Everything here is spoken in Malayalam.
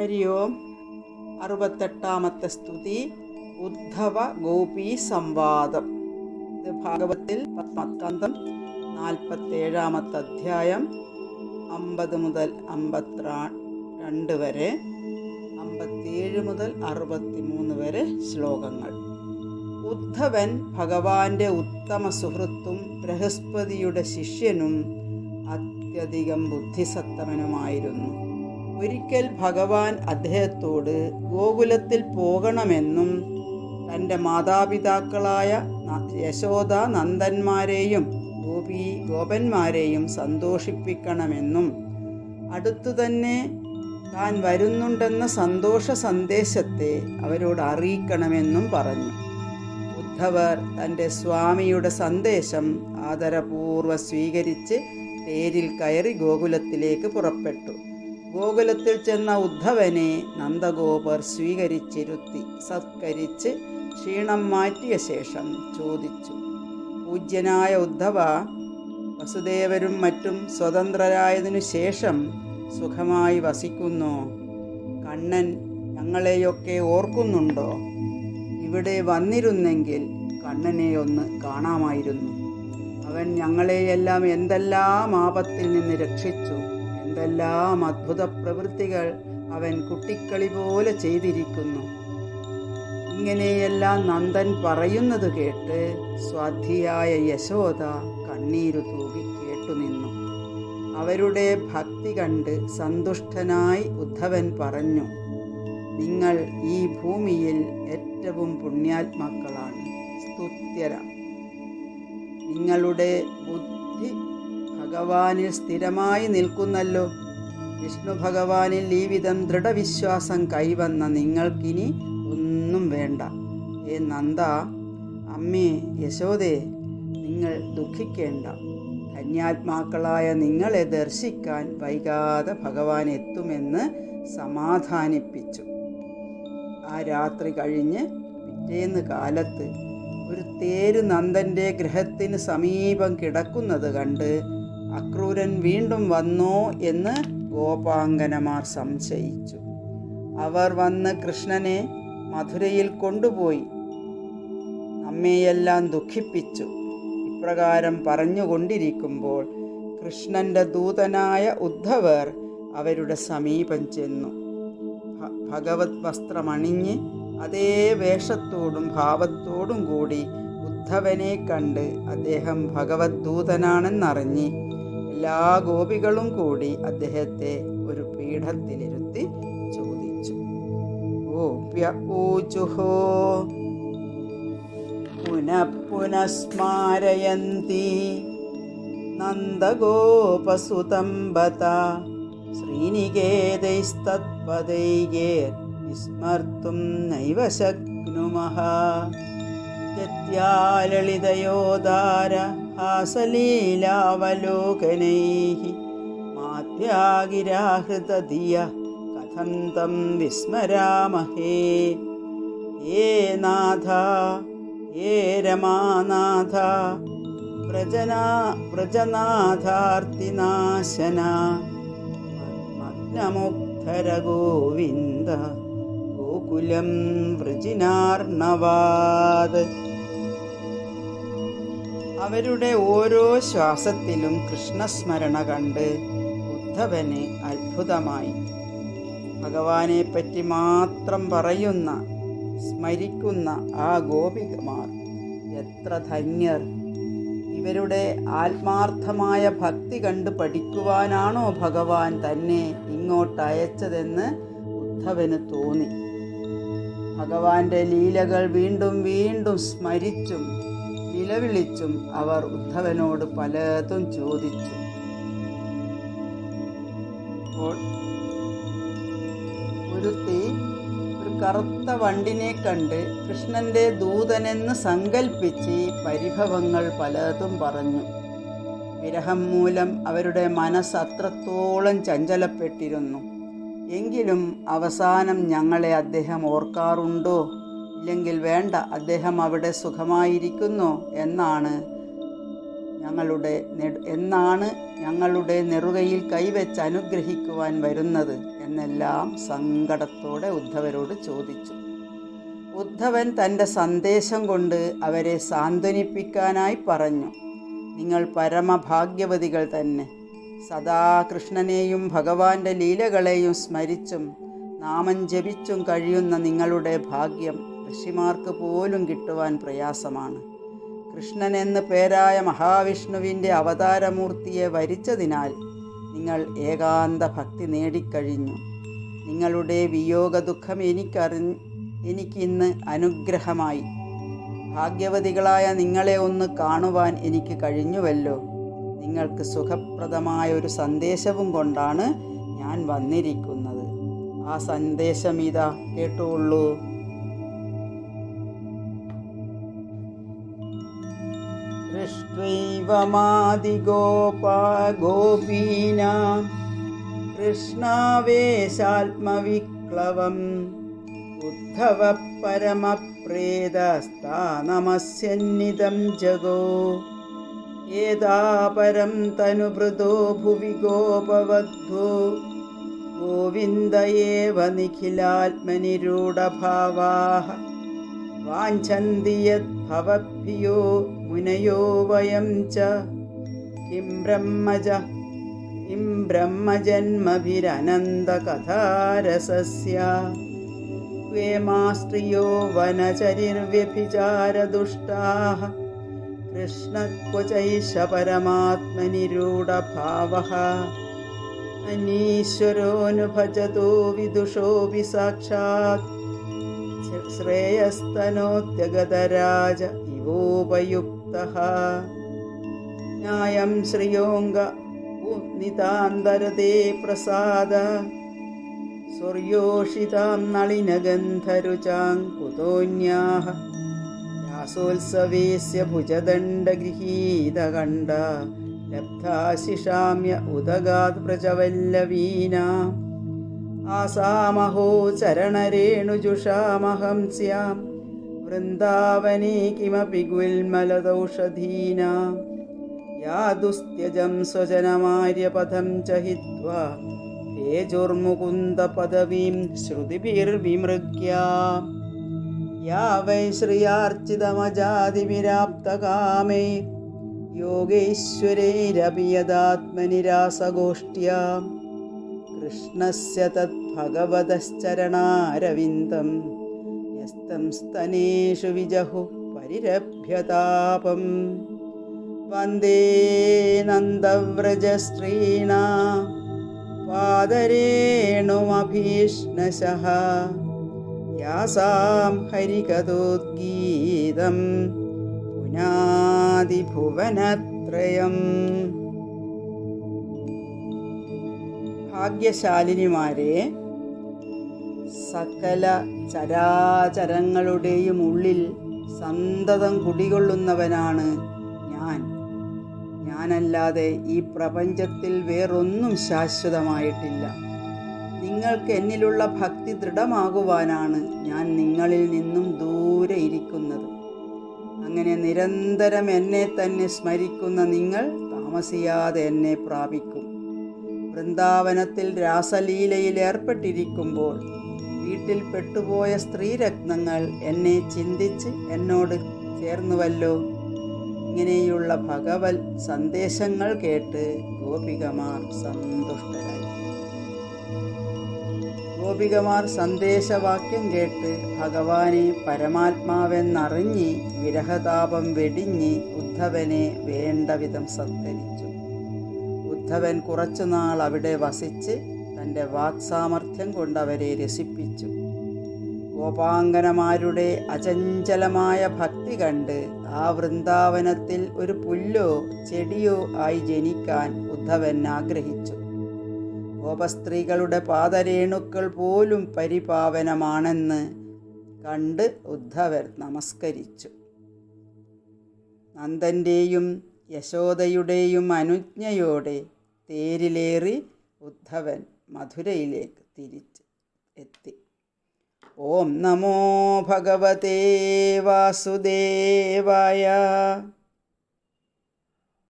ഹരി ഓം. 68ാമത്തെ സ്തുതി ഉദ്ധവ ഗോപീ സംവാദം. ഇത് ഭാഗവത്തിൽ 10ാം 47ാമത്തെ അധ്യായം 50 മുതൽ 52 വരെ, 57 മുതൽ 63 വരെ ശ്ലോകങ്ങൾ. ഉദ്ധവൻ ഭഗവാന്റെ ഉത്തമ സുഹൃത്തും ബൃഹസ്പതിയുടെ ശിഷ്യനും അത്യധികം ബുദ്ധിസത്തമനുമായിരുന്നു. ഒരിക്കൽ ഭഗവാൻ അദ്ദേഹത്തോട് ഗോകുലത്തിൽ പോകണമെന്നും തൻ്റെ മാതാപിതാക്കളായ യശോദ നന്ദന്മാരെയും ഗോപന്മാരെയും സന്തോഷിപ്പിക്കണമെന്നും അടുത്തുതന്നെ താൻ വരുന്നുണ്ടെന്ന സന്തോഷ സന്ദേശത്തെ അവരോട് അറിയിക്കണമെന്നും പറഞ്ഞു. ഉദ്ധവർ തൻ്റെ സ്വാമിയുടെ സന്ദേശം ആദരപൂർവ്വം സ്വീകരിച്ച് തേരിൽ കയറി ഗോകുലത്തിലേക്ക് പുറപ്പെട്ടു. ഗോകുലത്തിൽ ചെന്ന ഉദ്ധവനെ നന്ദഗോപർ സ്വീകരിച്ചിരുത്തി സത്കരിച്ച് ക്ഷീണം മാറ്റിയ ശേഷം ചോദിച്ചു: പൂജ്യനായ ഉദ്ധവ, വസുദേവരും മറ്റും സ്വതന്ത്രരായതിനു ശേഷം സുഖമായി വസിക്കുന്നോ? കണ്ണൻ ഞങ്ങളെയൊക്കെ ഓർക്കുന്നുണ്ടോ? ഇവിടെ വന്നിരുന്നെങ്കിൽ കണ്ണനെ ഒന്ന് കാണാമായിരുന്നു. അവൻ ഞങ്ങളെയെല്ലാം എന്തെല്ലാം ആപത്തിൽ നിന്ന് രക്ഷിച്ചു, എന്തെല്ലാം അദ്ഭുത പ്രവൃത്തികൾ അവൻ കുട്ടിക്കളി പോലെ ചെയ്തിരിക്കുന്നു. ഇങ്ങനെയെല്ലാം നന്ദൻ പറയുന്നത് കേട്ട് സ്വാധ്വിയായ യശോദ കണ്ണീരു തൂകി കേട്ടുനിന്നു. അവരുടെ ഭക്തി കണ്ട് സന്തുഷ്ടനായി ഉദ്ധവൻ പറഞ്ഞു: നിങ്ങൾ ഈ ഭൂമിയിൽ ഏറ്റവും പുണ്യാത്മാക്കളാണ്, സ്തുത്യരാം. നിങ്ങളുടെ ബുദ്ധി ഭഗവാനിൽ സ്ഥിരമായി നിൽക്കുന്നല്ലോ. വിഷ്ണു ഭഗവാനിൽ ഈ വിധം ദൃഢവിശ്വാസം കൈവന്ന നിങ്ങൾക്കിനി ഒന്നും വേണ്ട. ഏ നന്ദ, അമ്മേ യശോദേ, നിങ്ങൾ ദുഃഖിക്കേണ്ട. ധന്യാത്മാക്കളായ നിങ്ങളെ ദർശിക്കാൻ വൈകാതെ ഭഗവാൻ എത്തുമെന്ന് സമാധാനിപ്പിച്ചു. ആ രാത്രി കഴിഞ്ഞ് പിറ്റേന്ന് കാലത്ത് ഒരു തേര് നന്ദൻ്റെ ഗൃഹത്തിന് സമീപം കിടക്കുന്നത് കണ്ട് അക്രൂരൻ വീണ്ടും വന്നോ എന്ന് ഗോപാംഗനമാർ സംശയിച്ചു. അവർ വന്ന് കൃഷ്ണനെ മധുരയിൽ കൊണ്ടുപോയി നമ്മെയെല്ലാം ദുഃഖിപ്പിച്ചു. ഇപ്രകാരം പറഞ്ഞുകൊണ്ടിരിക്കുമ്പോൾ കൃഷ്ണൻ്റെ ദൂതനായ ഉദ്ധവർ അവരുടെ സമീപം ചെന്നു. ഭഗവത് വസ്ത്രമണിഞ്ഞ് അതേ വേഷത്തോടും ഭാവത്തോടും കൂടി ഉദ്ധവനെ കണ്ട് അദ്ദേഹം ഭഗവത് ദൂതനാണെന്നറിഞ്ഞ് എല്ലാ ഗോപികളും കൂടി അദ്ദേഹത്തെ ഒരു പീഠത്തിലിരുത്തി ചോദിച്ചു. ഗോപ്യ ഊചുഹോ പുനഃ സ്മാരയന്തി നന്ദഗോപസുതം ബത ശ്രീനികേതൈസ്തത്പദൈകേ വിസ്മർത്തും നൈവ ശക്നുമഃ. ലളിതയോദാര ഹാസലീലാവലോകനൈഃ മാധ്യാഗിരാഹൃതധിയ കഥം തം വിസ്മരാമഹേ. യേ നാഥ യേ രമാനാഥ വ്രജനാഥാർത്തിനാശന മഗ്നമുഗ്ധര ഗോവിന്ദ ഗോകുലം വൃജിനാർണവാത്. അവരുടെ ഓരോ ശ്വാസത്തിലും കൃഷ്ണസ്മരണ കണ്ട് ഉദ്ധവന് അത്ഭുതമായി. ഭഗവാനെപ്പറ്റി മാത്രം പറയുന്ന സ്മരിക്കുന്ന ആ ഗോപികമാർ എത്ര ധന്യർ! ഇവരുടെ ആത്മാർത്ഥമായ ഭക്തി കണ്ട് പഠിക്കുവാനാണോ ഭഗവാൻ തന്നെ ഇങ്ങോട്ടയച്ചതെന്ന് ഉദ്ധവന് തോന്നി. ഭഗവാന്റെ ലീലകൾ വീണ്ടും വീണ്ടും സ്മരിച്ചും നിലവിളിച്ചും അവർ ഉദ്ധവനോട് പലതും ചോദിച്ചു. അപ്പോൾ ഒരുത്തി ഒരു കറുത്ത വണ്ടിനെ കണ്ട് കൃഷ്ണന്റെ ദൂതനെന്ന് സങ്കൽപ്പിച്ച് പരിഭവങ്ങൾ പലതും പറഞ്ഞു. വിരഹം മൂലം അവരുടെ മനസ്സ് അത്രത്തോളം ചഞ്ചലപ്പെട്ടിരുന്നു. എങ്കിലും അവസാനം ഞങ്ങളെ അദ്ദേഹം ഓർക്കാറുണ്ടോ, ഇല്ലെങ്കിൽ വേണ്ട, അദ്ദേഹം അവിടെ സുഖമായിരിക്കുന്നു എന്നാണ് ഞങ്ങളുടെ നെറുകയിൽ കൈവച്ച് അനുഗ്രഹിക്കുവാൻ വരുന്നത് എന്നെല്ലാം സങ്കടത്തോടെ ഉദ്ധവരോട് ചോദിച്ചു. ഉദ്ധവൻ തൻ്റെ സന്ദേശം കൊണ്ട് അവരെ സാന്ത്വനിപ്പിക്കാനായി പറഞ്ഞു, നിങ്ങൾ പരമഭാഗ്യവതികൾ തന്നെ. സദാ കൃഷ്ണനെയും ഭഗവാന്റെ ലീലകളെയും സ്മരിച്ചും നാമം ജപിച്ചും കഴിയുന്ന നിങ്ങളുടെ ഭാഗ്യം ഋഷിമാർക്ക് പോലും കിട്ടുവാൻ പ്രയാസമാണ്. കൃഷ്ണൻ എന്ന് പേരായ മഹാവിഷ്ണുവിൻ്റെ അവതാരമൂർത്തിയെ വരിച്ചതിനാൽ നിങ്ങൾ ഏകാന്ത ഭക്തി നേടിക്കഴിഞ്ഞു. നിങ്ങളുടെ വിയോഗ ദുഃഖം എനിക്കിന്ന് അനുഗ്രഹമായി. ഭാഗ്യവതികളായ നിങ്ങളെ ഒന്ന് കാണുവാൻ എനിക്ക് കഴിഞ്ഞുവല്ലോ. നിങ്ങൾക്ക് സുഖപ്രദമായ ഒരു സന്ദേശവും കൊണ്ടാണ് ഞാൻ വന്നിരിക്കുന്നത്. ആ സന്ദേശം ഇതാ, കേട്ടുകൊള്ളൂ. ദൃഷ്ട്വൈവമാദിഗോപീനാം കൃഷ്ണാവേശാത്മവിക്ലവം ഉദ്ധവ പരമപ്രേതസ്ഥാനമസ്യന്നിദം ജഗോ ഏതാപരം തനുഭൃതോ ഭുവി ഗോപവദ്ധോ ഗോവിന്ദ ഏവ നിഖിലാത്മനിരൂഢഭാവാഃ വാഞ്ചന്തി യദ്ഭവദ്ഭിയോ മുനയോ വയം ച കിം ബ്രഹ്മജന്മഭിരനന്തകഥാരസസ്യ ക്വേമാസ്ത്രിയോ വനചരിർവ്യഭിചാരദുഷ്ടാഃ കൃഷ്ണക്വചൈഷ പരമാത്മനിരൂഢഭാവഃ അനീശ്വരോനുഭജതോ വിദുഷോऽപി സാക്ഷാത് ശ്രേയസ്തനോത്യഗതരാജ ഇവോപയുക്തഃ ന്യായം ശ്രിയോംഗ നിതാന്തരതേ പ്രസാദ സ്വർയോഷിതാം നളിനഗന്ധരുചാം കുതോന്യാഃ രാസോത്സവേസ്യ ഭുജദണ്ഡഗൃഹീതകണ്ഠ ലബ്ധാശിഷാമ്യ ഉദഗാത് വ്രജവല്ലവീനാം ആസാമഹോ ചരണരേണുജുഷാമഹം സ്യാം വൃന്ദാവനേ കിമപി ഗുൽമലദൗഷധീനാം യാദുസ്ത്യജം സ്വജനമാര്യപഥം ച ഹിത്വാ തേജോർമുകുന്ദപദവീം ശ്രുതിഭിർവിമൃഗ്യ യാ വൈ ശ്രിയാർച്ചിതമജാതിവിരാപ്തകാമേ യോഗൈശ്വരൈരപി യദാത്മനിരാസഗോഷ്ഠ്യാ കൃഷ്ണസ്യ തദ്ഭഗവതശ്ചരണാരവിന്ദം യസ്തം സ്തനേഷു വിജഹു പരിരഭ്യതാപം വന്ദേ നന്ദവ്രജസ്ത്രീണാം പാദരേണുമഭീഷ്ണശഃ യാസാം ഹരികഥോദ്ഗീതം പുനാദിഭുവനത്രയം. ഭാഗ്യശാലിനിമാരെ, സകല ചരാചരങ്ങളുടെയും ഉള്ളിൽ സന്തതം കുടികൊള്ളുന്നവനാണ് ഞാനല്ലാതെ ഈ പ്രപഞ്ചത്തിൽ വേറൊന്നും ശാശ്വതമായിട്ടില്ല. നിങ്ങൾക്ക് എന്നിലുള്ള ഭക്തി ദൃഢമാകുവാനാണ് ഞാൻ നിങ്ങളിൽ നിന്നും ദൂരെ ഇരിക്കുന്നത്. അങ്ങനെ നിരന്തരം എന്നെ തന്നെ സ്മരിക്കുന്ന നിങ്ങൾ താമസിയാതെ എന്നെ പ്രാപിക്കും. വൃന്ദാവനത്തിൽ രാസലീലയിൽ ഏർപ്പെട്ടിരിക്കുമ്പോൾ വീട്ടിൽ പെട്ടുപോയ സ്ത്രീരത്നങ്ങൾ എന്നെ ചിന്തിച്ച് എന്നോട് ചേർന്നുവല്ലോ. ഇങ്ങനെയുള്ള ഭഗവത് സന്ദേശങ്ങൾ കേട്ട് ഗോപികമാർ സന്തുഷ്ടരായി. ഗോപികമാർ സന്ദേശവാക്യം കേട്ട് ഭഗവാനെ പരമാത്മാവെന്നറിഞ്ഞ് വിരഹതാപം വെടിഞ്ഞ് ഉദ്ധവനെ വേണ്ട വിധം സത്കരിച്ചു. ഉദ്ധവൻ കുറച്ചുനാൾ അവിടെ വസിച്ച് തൻ്റെ വാക്സാമർഥ്യം കൊണ്ടവരെ രസിപ്പിച്ചു. ഗോപാംഗനമാരുടെ അചഞ്ചലമായ ഭക്തി കണ്ട് ആ വൃന്ദാവനത്തിൽ ഒരു പുല്ലോ ചെടിയോ ആയി ജനിക്കാൻ ഉദ്ധവൻ ആഗ്രഹിച്ചു. ഗോപസ്ത്രീകളുടെ പാദരേണുക്കൾ പോലും പരിപാവനമാണെന്ന് കണ്ട് ഉദ്ധവൻ നമസ്കരിച്ചു. നന്ദൻ്റെയും യശോദയുടെയും അനുജ്ഞയോടെ തേരിലേറി ഉദ്ധവൻ മധുരയിലേക്ക് തിരിച്ച് എത്തി. ഓം നമോ ഭഗവതേ വാസുദേവായ.